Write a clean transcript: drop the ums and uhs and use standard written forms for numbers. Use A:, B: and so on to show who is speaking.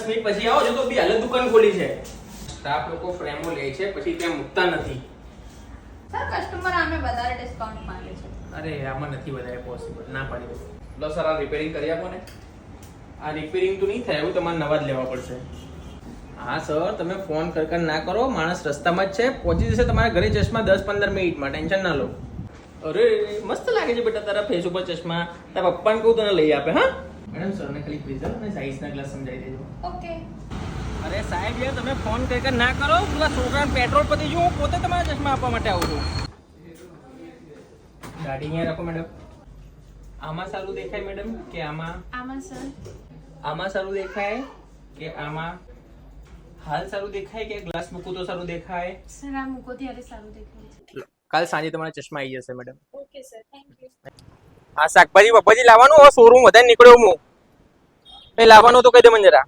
A: Minute પછી આવો છો તો બી હાલ દુકાન ખોલી છે. સ્ટાફ લોકો ફ્રેમો લે છે પછી ત્યાં મૂકતા નથી.
B: સર કસ્ટમર આમે વધારે ડિસ્કાઉન્ટ માંગે છે.
A: અરે આમાં નથી વધારે પોસિબલ, ના પાડી દો.
C: લો સર આ રિપેરિંગ કરી આપો ને.
A: આ રિપેરિંગ તો નહીં થાય, એવું તમારે નવા જ લેવા પડશે. હા સર, તમે ફોન કર ના કરો, માણસ રસ્તામાં જ છે, પહોંચી જશે તમારા ઘરે ચશ્મા 10-15 મિનિટમાં, ટેન્શન ના લો. અરે મસ્ત લાગે છે બેટા તારા ફેસ ઉપર ચશ્મા. તારા પપ્પાને કહું તને લઈ આપે. હા મેડમ, સરને ખાલી પ્રિઝમ અને સાઇઝના ક્લાસ સમજાવી દેજો.
B: ઓકે.
A: અરે સાહેબ યાર, તમે ફોન કર ના કરો, પેલા છોકરાને પેટ્રોલ પતી ગયું, હું પોતે તમારા ચશ્મા આપવા માટે આવું છું. ગાડી અહીંયા રાખો મેડમ. આમાં સારું દેખાય મેડમ કે આમાં?
B: આમાં સર.
A: આમાં સારું દેખાય કે આમાં? હાલ સારું દેખાય કે ગ્લાસ મૂકું તો સારું દેખાય?
B: સર આ મૂકો ત્યારે સારું દેખાય છે.
A: કાલ સાંજે તમારા ચશ્મા આવી જશે madam.
B: Okay sir, thank you.
A: આ શાકભાજી બબ્બાજી લાવવાનું, શોરૂમ વધારે નીકળ્યો હું. એ લાવવાનું તો કહી દે મને જરા.